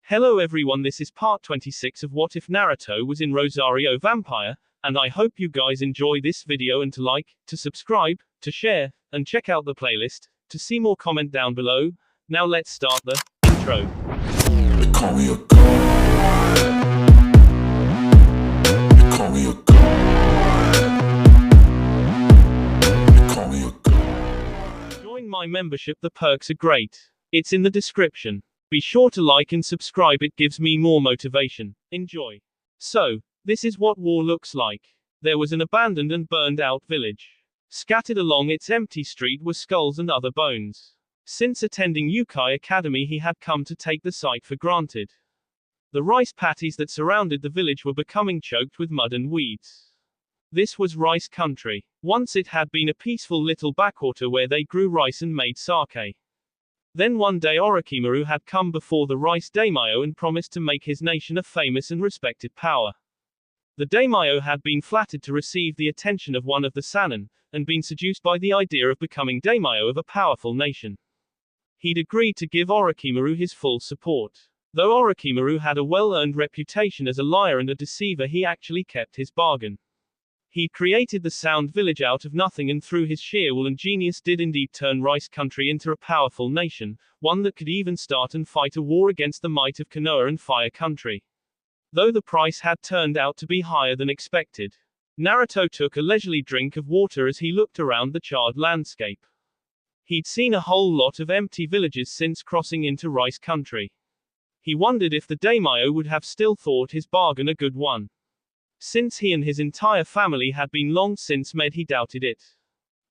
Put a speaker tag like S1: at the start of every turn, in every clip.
S1: Hello everyone, this is part 26 of What If Naruto Was in Rosario Vampire, and I hope you guys enjoy this video and to like, to subscribe, to share, and check out the playlist, to see more comment down below. Now let's start the intro.
S2: They call me a god. They call me a god. They call me a god.
S1: Join my membership, the perks are great. It's in the description. Be sure to like and subscribe, it gives me more motivation. Enjoy. So, this is what war looks like. There was an abandoned and burned out village. Scattered along its empty street were skulls and other bones. Since attending Yukai Academy, he had come to take the site for granted. The rice paddies that surrounded the village were becoming choked with mud and weeds. This was rice country. Once it had been a peaceful little backwater where they grew rice and made sake. Then one day Orochimaru had come before the rice daimyo and promised to make his nation a famous and respected power. The daimyo had been flattered to receive the attention of one of the Sannin, and been seduced by the idea of becoming daimyo of a powerful nation. He'd agreed to give Orochimaru his full support. Though Orochimaru had a well-earned reputation as a liar and a deceiver, he actually kept his bargain. He created the Sound Village out of nothing, and through his sheer will and genius did indeed turn Rice Country into a powerful nation, one that could even start and fight a war against the might of Konoha and Fire Country. Though the price had turned out to be higher than expected. Naruto took a leisurely drink of water as he looked around the charred landscape. He'd seen a whole lot of empty villages since crossing into Rice Country. He wondered if the daimyo would have still thought his bargain a good one. Since he and his entire family had been long since dead, he doubted it.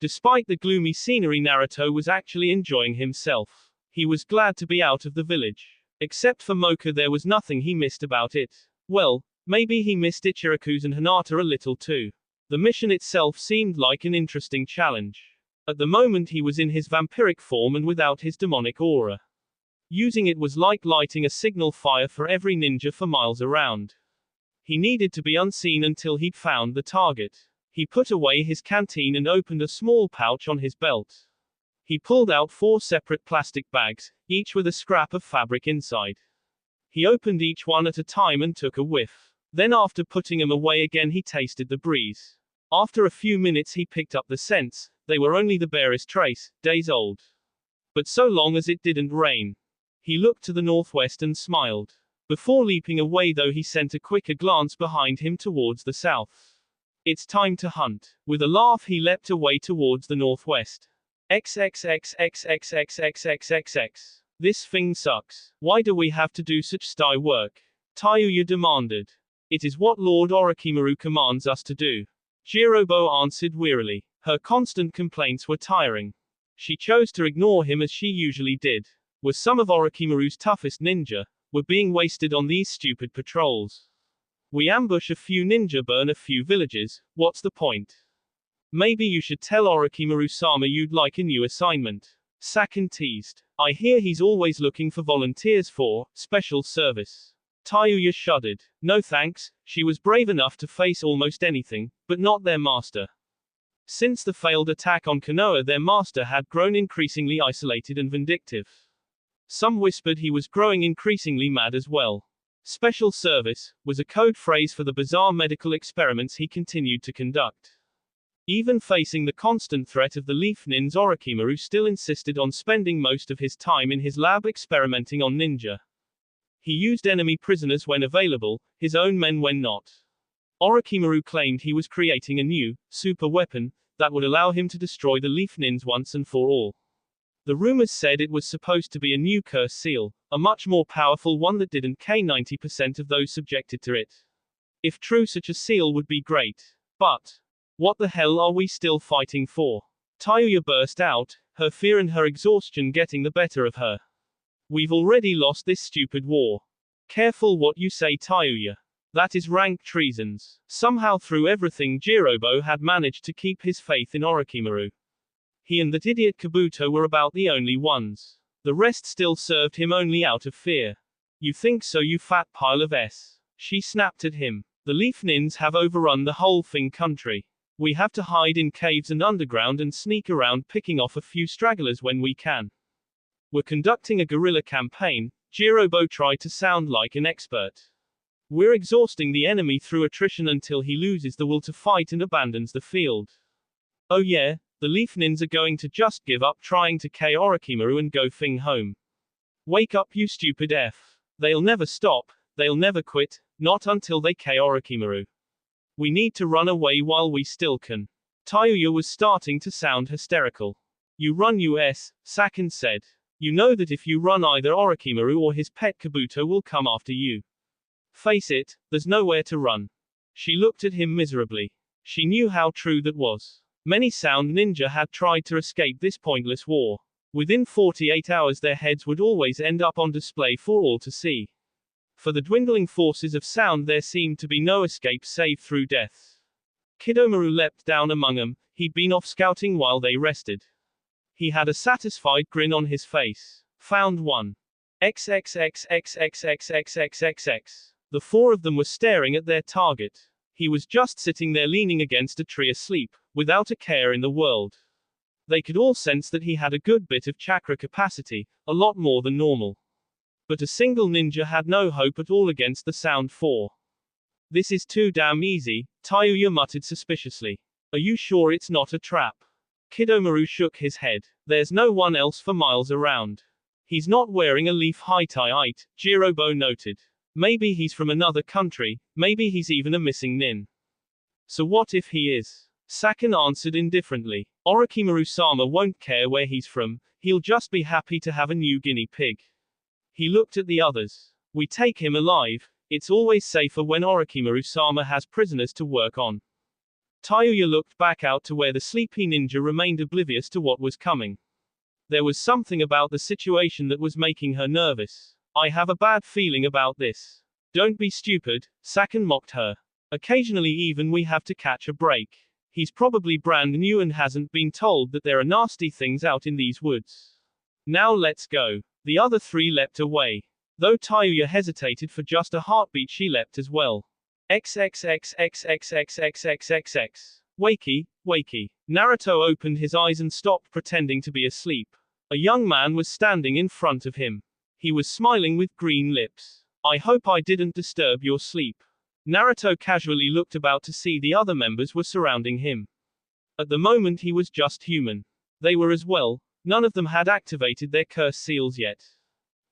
S1: Despite the gloomy scenery, Naruto was actually enjoying himself. He was glad to be out of the village. Except for Mocha, there was nothing he missed about it. Well, maybe he missed Ichiraku's and Hinata a little too. The mission itself seemed like an interesting challenge. At the moment he was in his vampiric form and without his demonic aura. Using it was like lighting a signal fire for every ninja for miles around. He needed to be unseen until he'd found the target. He put away his canteen and opened a small pouch on his belt. He pulled out 4 separate plastic bags, each with a scrap of fabric inside. He opened each one at a time and took a whiff. Then after putting them away again, he tasted the breeze. After a few minutes he picked up the scents. They were only the barest trace, days old. But so long as it didn't rain. He looked to the northwest and smiled. Before leaping away though, he sent a quicker glance behind him towards the south. It's time to hunt. With a laugh he leapt away towards the northwest. XXXXXXXXXXX. This thing sucks. Why do we have to do such sty work? Tayuya demanded. It is what Lord Orochimaru commands us to do. Jirobo answered wearily. Her constant complaints were tiring. She chose to ignore him as she usually did. Were some of Orochimaru's toughest ninja were being wasted on these stupid patrols. We ambush a few ninja, burn a few villages, what's the point? Maybe you should tell Orochimaru-sama you'd like a new assignment. Sakin teased. I hear he's always looking for volunteers for special service. Tayuya shuddered. No thanks, she was brave enough to face almost anything, but not their master. Since the failed attack on Konoha, their master had grown increasingly isolated and vindictive. Some whispered he was growing increasingly mad as well. Special service was a code phrase for the bizarre medical experiments he continued to conduct. Even facing the constant threat of the Leaf Nins, Orochimaru still insisted on spending most of his time in his lab experimenting on ninja. He used enemy prisoners when available, his own men when not. Orochimaru claimed he was creating a new, super weapon that would allow him to destroy the Leaf Nins once and for all. The rumors said it was supposed to be a new curse seal, a much more powerful one that didn't kill 90% of those subjected to it. If true, such a seal would be great. But what the hell are we still fighting for? Tayuya burst out, her fear and her exhaustion getting the better of her. We've already lost this stupid war. Careful what you say, Tayuya. That is rank treasons. Somehow through everything, Jirobo had managed to keep his faith in Orochimaru. He and that idiot Kabuto were about the only ones. The rest still served him only out of fear. You think so, you fat pile of s. She snapped at him. The Leaf Nins have overrun the whole thing country. We have to hide in caves and underground and sneak around, picking off a few stragglers when we can. We're conducting a guerrilla campaign, Jirobo tried to sound like an expert. We're exhausting the enemy through attrition until he loses the will to fight and abandons the field. Oh yeah, the leaf nins are going to just give up trying to K Orochimaru and go Fing home. Wake up you stupid F. They'll never stop, they'll never quit, not until they K Orochimaru. We need to run away while we still can. Tayuya was starting to sound hysterical. You run US, Saken said. You know that if you run either Orochimaru or his pet Kabuto will come after you. Face it, there's nowhere to run. She looked at him miserably. She knew how true that was. Many sound ninja had tried to escape this pointless war. Within 48 hours their heads would always end up on display for all to see. For the dwindling forces of sound there seemed to be no escape save through death. Kidomaru leapt down among them, he'd been off scouting while they rested. He had a satisfied grin on his face. Found one. XXXXXXXXXX. The four of them were staring at their target. He was just sitting there leaning against a tree asleep, without a care in the world. They could all sense that he had a good bit of chakra capacity, a lot more than normal. But a single ninja had no hope at all against the sound four. This is too damn easy, Tayuya muttered suspiciously. Are you sure it's not a trap? Kidomaru shook his head. There's no one else for miles around. He's not wearing a leaf high-tie-ite, Jirobo noted. Maybe he's from another country, maybe he's even a missing nin. So what if he is? Saken answered indifferently. Orochimaru-sama won't care where he's from, he'll just be happy to have a new guinea pig. He looked at the others. We take him alive, it's always safer when Orochimaru-sama has prisoners to work on. Tayuya looked back out to where the sleepy ninja remained oblivious to what was coming. There was something about the situation that was making her nervous. I have a bad feeling about this. Don't be stupid, Saken mocked her. Occasionally even we have to catch a break. He's probably brand new and hasn't been told that there are nasty things out in these woods. Now let's go. The other three leapt away. Though Tayuya hesitated for just a heartbeat she leapt as well. XXXXXXXXXXX. Wakey, wakey. Naruto opened his eyes and stopped pretending to be asleep. A young man was standing in front of him. He was smiling with green lips. I hope I didn't disturb your sleep. Naruto casually looked about to see the other members were surrounding him. At the moment he was just human. They were as well. None of them had activated their curse seals yet.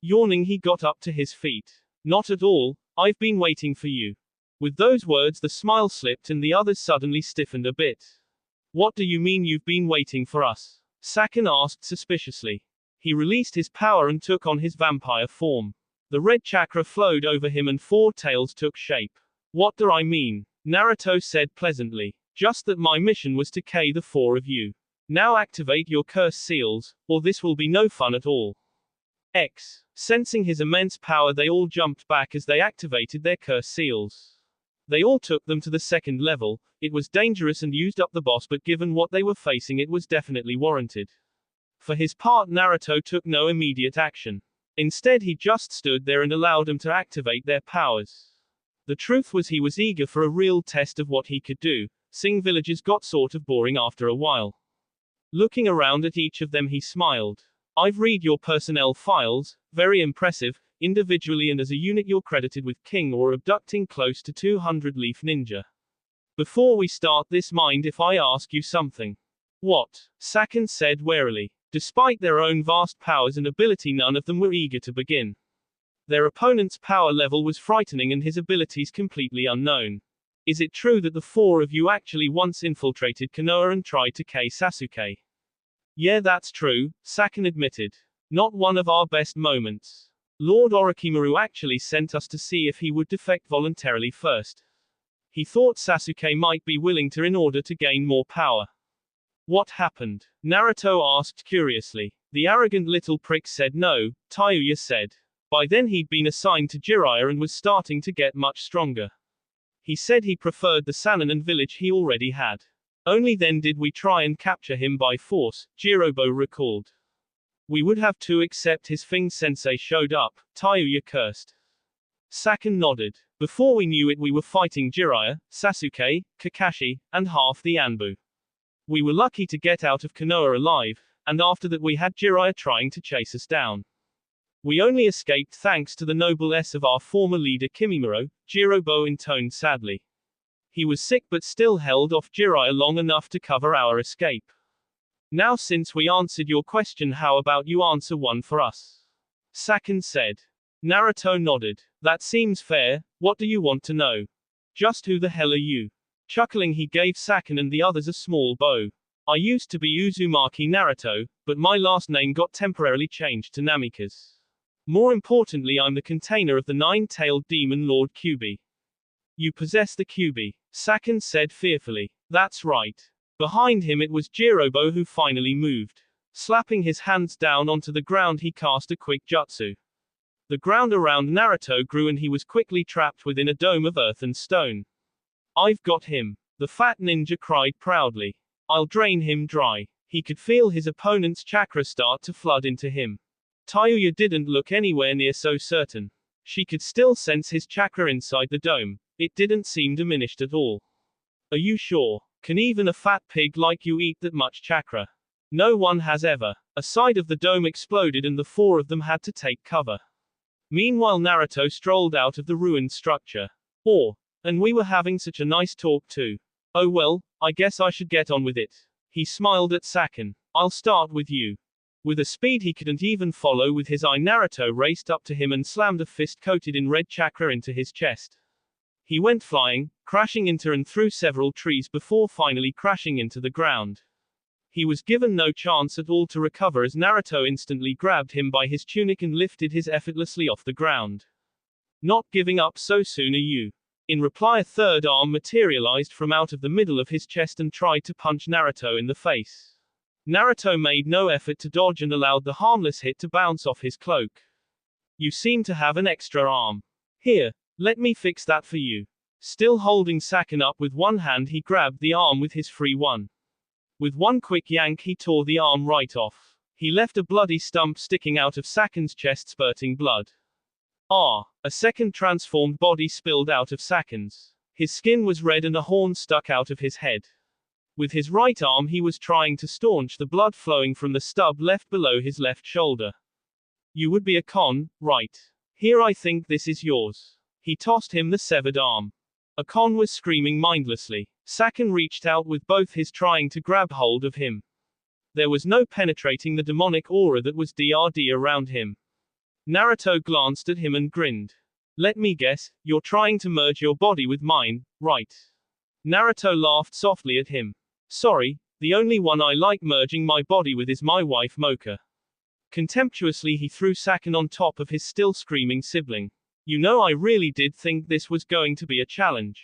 S1: Yawning he got up to his feet. Not at all, I've been waiting for you. With those words the smile slipped and the others suddenly stiffened a bit. What do you mean you've been waiting for us? Saken asked suspiciously. He released his power and took on his vampire form. The red chakra flowed over him and four tails took shape. What do I mean? Naruto said pleasantly. Just that my mission was to K the four of you. Now activate your curse seals, or this will be no fun at all. Sensing his immense power they all jumped back as they activated their curse seals. They all took them to the second level. It was dangerous and used up the boss, but given what they were facing it was definitely warranted. For his part Naruto took no immediate action. Instead he just stood there and allowed them to activate their powers. The truth was he was eager for a real test of what he could do. Sing villages got sort of boring after a while. Looking around at each of them he smiled. I've read your personnel files, very impressive. Individually and as a unit you're credited with king or abducting close to 200 leaf ninja. Before we start this, mind if I ask you something? What? Saken said warily. Despite their own vast powers and ability none of them were eager to begin. Their opponent's power level was frightening and his abilities completely unknown. Is it true that the four of you actually once infiltrated Konoha and tried to K Sasuke? Yeah, that's true, Saken admitted. Not one of our best moments. Lord Orochimaru actually sent us to see if he would defect voluntarily first. He thought Sasuke might be willing to in order to gain more power. What happened? Naruto asked curiously. The arrogant little prick said no, Tayuya said. By then he'd been assigned to Jiraiya and was starting to get much stronger. He said he preferred the Sananin village he already had. Only then did we try and capture him by force, Jirobo recalled. We would have to except his Fing sensei showed up, Tayuya cursed. Saken nodded. Before we knew it we were fighting Jiraiya, Sasuke, Kakashi, and half the Anbu. We were lucky to get out of Konoha alive, and after that we had Jiraiya trying to chase us down. We only escaped thanks to the noblesse of our former leader Kimimaro, Jirobo intoned sadly. He was sick but still held off Jiraiya long enough to cover our escape. Now since we answered your question, how about you answer one for us? Saken said. Naruto nodded. That seems fair. What do you want to know? Just who the hell are you? Chuckling, he gave Saken and the others a small bow. I used to be Uzumaki Naruto, but my last name got temporarily changed to Namikaze. More importantly, I'm the container of the nine-tailed demon Lord Kyuubi. You possess the Kyuubi, Saken said fearfully. That's right. Behind him it was Jirobo who finally moved. Slapping his hands down onto the ground, he cast a quick jutsu. The ground around Naruto grew and he was quickly trapped within a dome of earth and stone. I've got him. The fat ninja cried proudly. I'll drain him dry. He could feel his opponent's chakra start to flood into him. Tayuya didn't look anywhere near so certain. She could still sense his chakra inside the dome. It didn't seem diminished at all. Are you sure? Can even a fat pig like you eat that much chakra? No one has ever. A side of the dome exploded and the four of them had to take cover. Meanwhile, Naruto strolled out of the ruined structure. And we were having such a nice talk too. Oh well, I guess I should get on with it. He smiled at Saken. I'll start with you. With a speed he couldn't even follow with his eye, Naruto raced up to him and slammed a fist coated in red chakra into his chest. He went flying, crashing into and through several trees before finally crashing into the ground. He was given no chance at all to recover as Naruto instantly grabbed him by his tunic and lifted his effortlessly off the ground. Not giving up so soon, are you? In reply, a third arm materialized from out of the middle of his chest and tried to punch Naruto in the face. Naruto made no effort to dodge and allowed the harmless hit to bounce off his cloak. You seem to have an extra arm. Here, let me fix that for you. Still holding Saken up with one hand, he grabbed the arm with his free one. With one quick yank, he tore the arm right off. He left a bloody stump sticking out of Saken's chest, spurting blood. A second transformed body spilled out of Saken's. His skin was red and a horn stuck out of his head. With his right arm he was trying to staunch the blood flowing from the stub left below his left shoulder. You would be a con, right? Here, I think this is yours. He tossed him the severed arm. Akon was screaming mindlessly. Saken reached out with both his trying to grab hold of him. There was no penetrating the demonic aura that was DRD around him. Naruto glanced at him and grinned. Let me guess, you're trying to merge your body with mine, right? Naruto laughed softly at him. Sorry, the only one I like merging my body with is my wife Mocha. Contemptuously he threw Saken on top of his still screaming sibling. You know, I really did think this was going to be a challenge.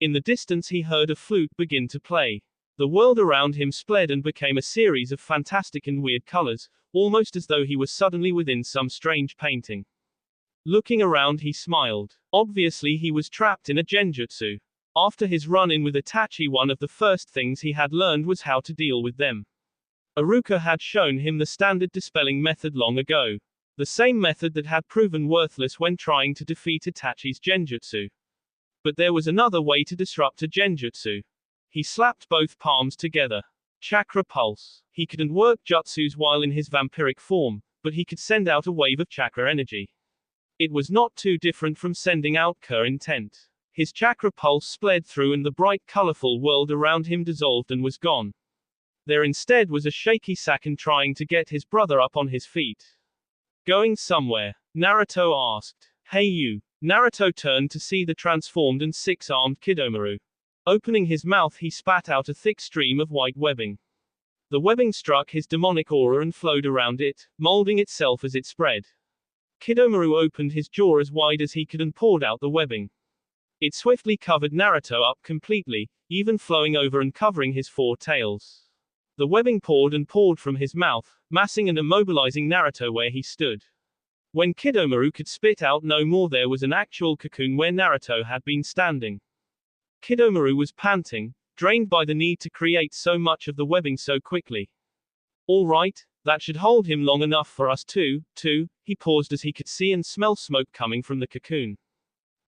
S1: In the distance he heard a flute begin to play. The world around him sped and became a series of fantastic and weird colors, almost as though he was suddenly within some strange painting. Looking around he smiled. Obviously he was trapped in a genjutsu. After his run-in with Itachi, one of the first things he had learned was how to deal with them. Iruka had shown him the standard dispelling method long ago. The same method that had proven worthless when trying to defeat Itachi's genjutsu. But there was another way to disrupt a genjutsu. He slapped both palms together. Chakra pulse. He couldn't work jutsus while in his vampiric form, but he could send out a wave of chakra energy. It was not too different from sending out Kur intent. His chakra pulse sped through and the bright colorful world around him dissolved and was gone. There instead was a shaky Saken trying to get his brother up on his feet. Going somewhere? Naruto asked. Hey you. Naruto turned to see the transformed and six-armed Kidomaru. Opening his mouth he spat out a thick stream of white webbing. The webbing struck his demonic aura and flowed around it, molding itself as it spread. Kidomaru opened his jaw as wide as he could and poured out the webbing. It swiftly covered Naruto up completely, even flowing over and covering his four tails. The webbing poured and poured from his mouth, massing and immobilizing Naruto where he stood. When Kidomaru could spit out no more, there was an actual cocoon where Naruto had been standing. Kidomaru was panting, drained by the need to create so much of the webbing so quickly. All right, that should hold him long enough for us too. He paused as he could see and smell smoke coming from the cocoon.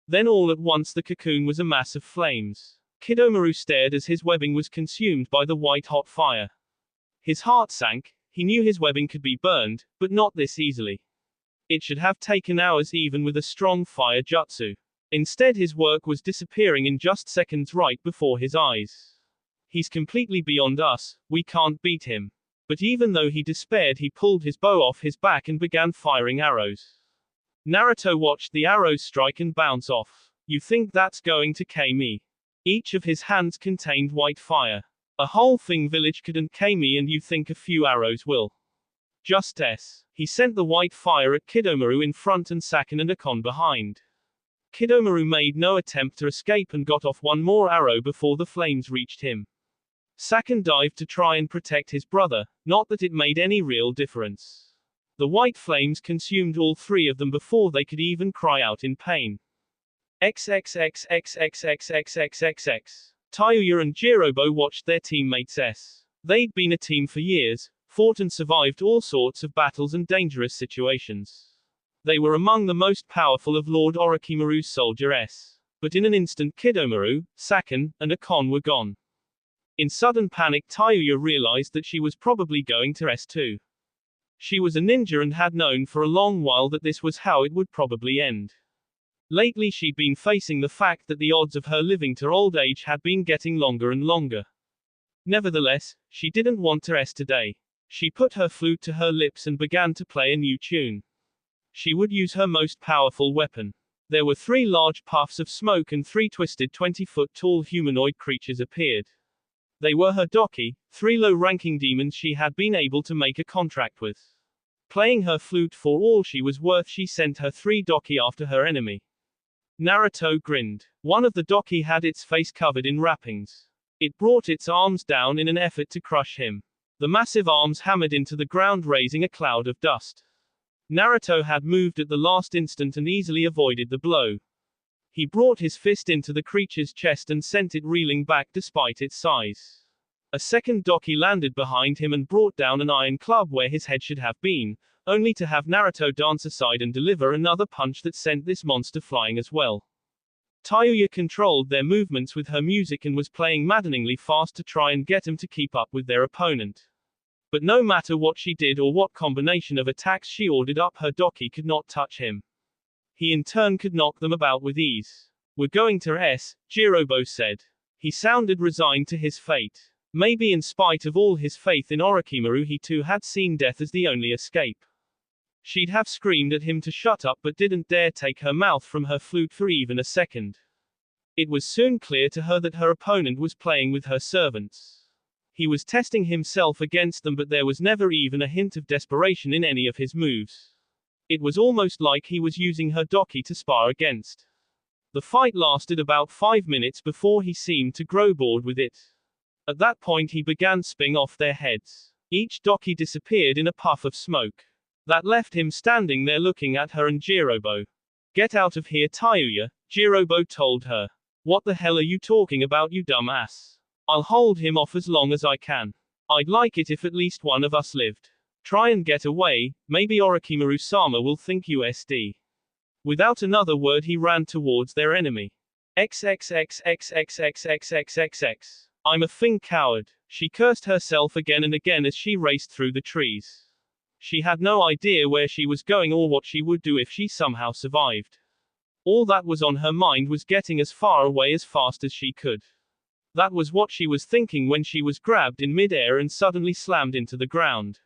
S1: Then all at once the cocoon was a mass of flames. Kidomaru stared as his webbing was consumed by the white-hot fire. His heart sank. He knew his webbing could be burned, but not this easily. It should have taken hours even with a strong fire jutsu. Instead his work was disappearing in just seconds right before his eyes. He's completely beyond us, we can't beat him. But even though he despaired, he pulled his bow off his back and began firing arrows. Naruto watched the arrows strike and bounce off. You think that's going to kill me? Each of his hands contained white fire. A whole thing village couldn't kill me, and you think a few arrows will? Just s. He sent the white fire at Kidomaru in front and Sakan and Akon behind. Kidomaru made no attempt to escape and got off one more arrow before the flames reached him. Sakan dived to try and protect his brother, not that it made any real difference. The white flames consumed all three of them before they could even cry out in pain. XXXXXXXXXXX. Tayuya and Jirobo watched their teammates s. They'd been a team for years, fought and survived all sorts of battles and dangerous situations. They were among the most powerful of Lord Orochimaru's soldiers. But in an instant Kidomaru, Sakan, and Akon were gone. In sudden panic Tayuya realized that she was probably going to S2. She was a ninja and had known for a long while that this was how it would probably end. Lately she'd been facing the fact that the odds of her living to old age had been getting longer and longer. Nevertheless, she didn't want to rest today. She put her flute to her lips and began to play a new tune. She would use her most powerful weapon. There were 3 large puffs of smoke and 3 twisted 20-foot-tall humanoid creatures appeared. They were her doki, 3 low-ranking demons she had been able to make a contract with. Playing her flute for all she was worth, she sent her 3 doki after her enemy. Naruto grinned. One of the doki had its face covered in wrappings. It brought its arms down in an effort to crush him. The massive arms hammered into the ground, raising a cloud of dust. Naruto had moved at the last instant and easily avoided the blow. He brought his fist into the creature's chest and sent it reeling back despite its size. A second doki landed behind him and brought down an iron club where his head should have been, only to have Naruto dance aside and deliver another punch that sent this monster flying as well. Tayuya controlled their movements with her music and was playing maddeningly fast to try and get him to keep up with their opponent. But no matter what she did or what combination of attacks she ordered up, her doki could not touch him. He in turn could knock them about with ease. We're going to S, Jirobo said. He sounded resigned to his fate. Maybe in spite of all his faith in Orochimaru, he too had seen death as the only escape. She'd have screamed at him to shut up but didn't dare take her mouth from her flute for even a second. It was soon clear to her that her opponent was playing with her servants. He was testing himself against them, but there was never even a hint of desperation in any of his moves. It was almost like he was using her doki to spar against. The fight lasted about 5 minutes before he seemed to grow bored with it. At that point he began spinning off their heads. Each doki disappeared in a puff of smoke. That left him standing there looking at her and Jirobo. Get out of here, Tayuya, Jirobo told her. What the hell are you talking about, you dumb ass? I'll hold him off as long as I can. I'd like it if at least one of us lived. Try and get away, maybe Orochimaru-sama will think you SD. Without another word he ran towards their enemy. XXXXXXXXXXX. I'm a thing coward. She cursed herself again and again as she raced through the trees. She had no idea where she was going or what she would do if she somehow survived. All that was on her mind was getting as far away as fast as she could. That was what she was thinking when she was grabbed in mid-air and suddenly slammed into the ground.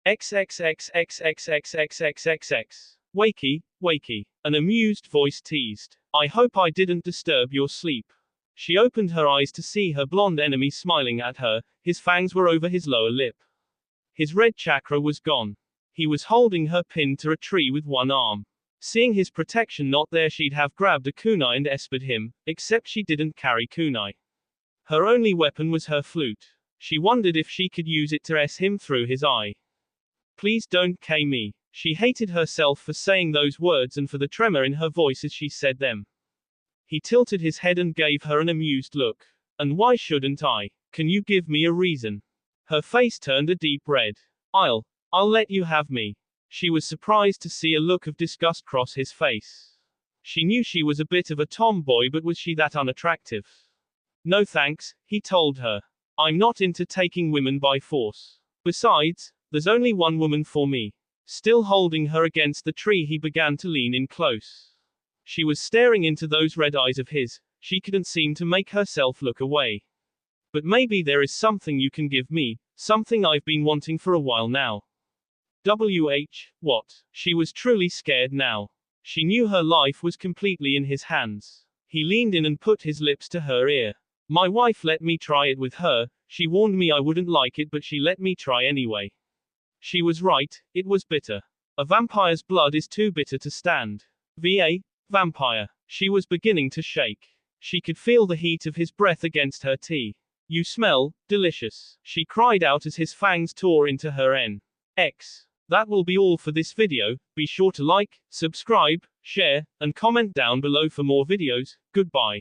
S1: XXXXXXXXXXX. Wakey, wakey. An amused voice teased. I hope I didn't disturb your sleep. She opened her eyes to see her blonde enemy smiling at her. His fangs were over his lower lip. His red chakra was gone. He was holding her pinned to a tree with one arm. Seeing his protection not there, she'd have grabbed a kunai and espered him, except she didn't carry kunai. Her only weapon was her flute. She wondered if she could use it to s him through his eye. Please don't kill me. She hated herself for saying those words and for the tremor in her voice as she said them. He tilted his head and gave her an amused look. And why shouldn't I? Can you give me a reason? Her face turned a deep red. I'll let you have me. She was surprised to see a look of disgust cross his face. She knew she was a bit of a tomboy, but was she that unattractive? No thanks, he told her. I'm not into taking women by force. Besides, there's only one woman for me. Still holding her against the tree, he began to lean in close. She was staring into those red eyes of his. She couldn't seem to make herself look away. But maybe there is something you can give me, something I've been wanting for a while now. What? She was truly scared now. She knew her life was completely in his hands. He leaned in and put his lips to her ear. My wife let me try it with her. She warned me I wouldn't like it, but she let me try anyway. She was right, it was bitter. A vampire's blood is too bitter to stand. Vampire. She was beginning to shake. She could feel the heat of his breath against her tea. You smell delicious, she cried out as his fangs tore into her neck. That will be all for this video. Be sure to like, subscribe, share, and comment down below for more videos. Goodbye.